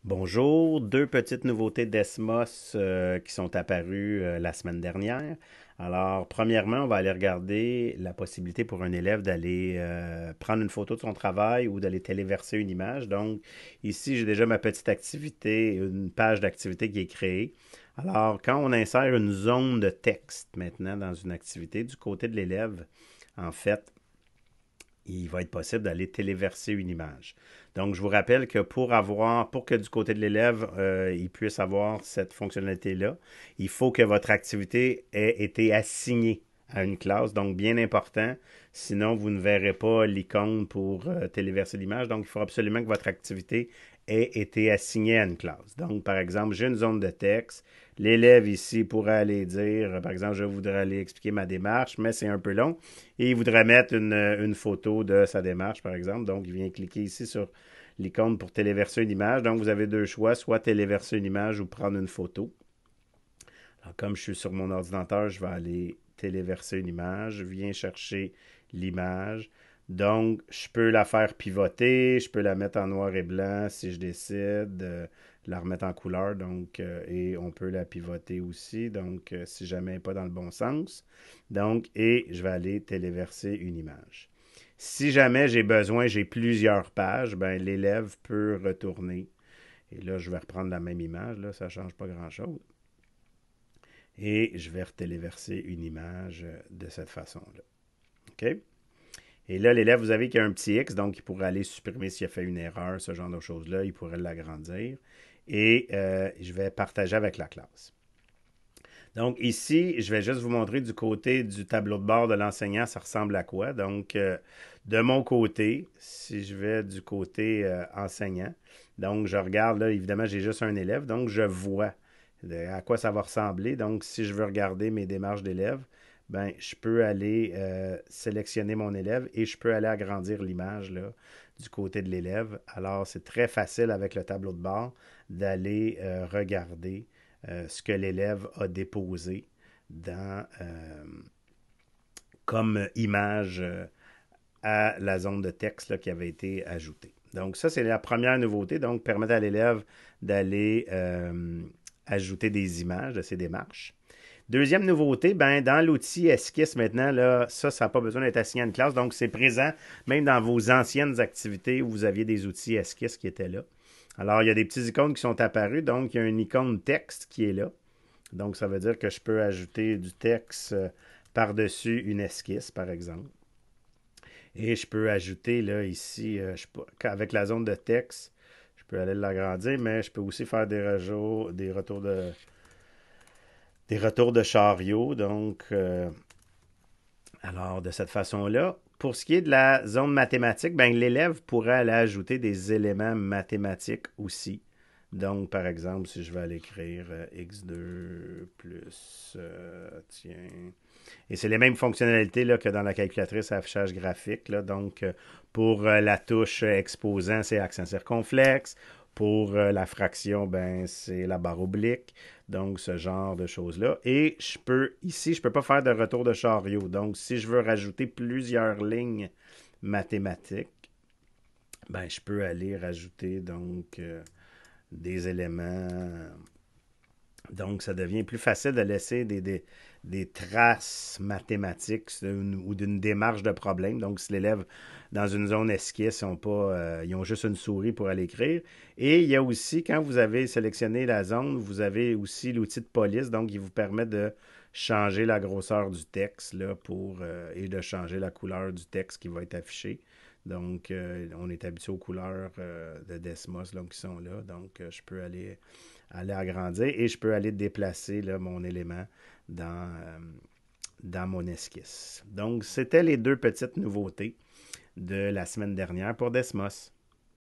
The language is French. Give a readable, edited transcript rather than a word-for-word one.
Bonjour, deux petites nouveautés d'Esmos qui sont apparues la semaine dernière. Alors, premièrement, on va aller regarder la possibilité pour un élève d'aller prendre une photo de son travail ou d'aller téléverser une image. Donc, ici, j'ai déjà ma petite activité, une page d'activité qui est créée. Alors, quand on insère une zone de texte maintenant dans une activité du côté de l'élève, en fait, il va être possible d'aller téléverser une image. Donc, je vous rappelle que pour que du côté de l'élève, il puisse avoir cette fonctionnalité-là, il faut que votre activité ait été assignée à une classe, donc bien important. Sinon, vous ne verrez pas l'icône pour téléverser l'image. Donc, il faut absolument que votre activité ait été assignée à une classe. Donc, par exemple, j'ai une zone de texte. L'élève ici pourrait aller dire, par exemple, je voudrais aller expliquer ma démarche, mais c'est un peu long. Et il voudrait mettre une photo de sa démarche, par exemple. Donc, il vient cliquer ici sur l'icône pour téléverser une image. Donc, vous avez deux choix, soit téléverser une image ou prendre une photo. Alors, comme je suis sur mon ordinateur, je vais aller téléverser une image. Je viens chercher l'image. Donc, je peux la faire pivoter, je peux la mettre en noir et blanc si je décide, la remettre en couleur, donc, et on peut la pivoter aussi, donc, si jamais elle n'est pas dans le bon sens. Donc, et je vais aller téléverser une image. Si jamais j'ai besoin, j'ai plusieurs pages, ben, l'élève peut retourner. Et là, je vais reprendre la même image, là, ça ne change pas grand-chose. Et je vais téléverser une image de cette façon-là. OK? Et là, l'élève, vous avez qu'il y a un petit X, donc il pourrait aller supprimer s'il a fait une erreur, ce genre de choses-là. Il pourrait l'agrandir. Et je vais partager avec la classe. Donc ici, je vais juste vous montrer du côté du tableau de bord de l'enseignant, ça ressemble à quoi. Donc, de mon côté, si je vais du côté enseignant, donc je regarde, là, évidemment, j'ai juste un élève, donc je vois à quoi ça va ressembler. Donc, si je veux regarder mes démarches d'élèves, ben, je peux aller sélectionner mon élève et je peux aller agrandir l'image là, du côté de l'élève. Alors, c'est très facile avec le tableau de bord d'aller regarder ce que l'élève a déposé dans, comme image à la zone de texte là, qui avait été ajoutée. Donc ça, c'est la première nouveauté, donc permettre à l'élève d'aller ajouter des images de ses démarches. Deuxième nouveauté, ben, dans l'outil Esquisse maintenant, là, ça n'a pas besoin d'être assigné à une classe, donc c'est présent même dans vos anciennes activités où vous aviez des outils Esquisse qui étaient là. Alors, il y a des petites icônes qui sont apparues, donc il y a une icône texte qui est là. Donc, ça veut dire que je peux ajouter du texte par-dessus une esquisse, par exemple. Et je peux ajouter, là, ici, avec la zone de texte, je peux aller l'agrandir, mais je peux aussi faire des retours de chariot. Donc, alors, de cette façon-là, pour ce qui est de la zone mathématique, ben, l'élève pourrait aller ajouter des éléments mathématiques aussi. Donc, par exemple, si je vais aller écrire x2 plus, tiens, et c'est les mêmes fonctionnalités là, que dans la calculatrice à affichage graphique. Là. Donc, pour la touche exposant, c'est accent circonflexe. Pour la fraction, ben, c'est la barre oblique. Donc, ce genre de choses-là. Et ici, je ne peux pas faire de retour de chariot. Donc, si je veux rajouter plusieurs lignes mathématiques, ben, je peux aller rajouter donc des éléments. Donc, ça devient plus facile de laisser des traces mathématiques ou d'une démarche de problème. Donc, si l'élève, dans une zone esquisse, ils ont juste une souris pour aller écrire. Et il y a aussi, quand vous avez sélectionné la zone, vous avez aussi l'outil de police. Donc, il vous permet de changer la grosseur du texte là, et de changer la couleur du texte qui va être affiché. Donc, on est habitué aux couleurs de Desmos là, qui sont là. Donc, je peux aller agrandir et je peux aller déplacer là, mon élément dans mon esquisse. Donc, c'était les deux petites nouveautés de la semaine dernière pour Desmos.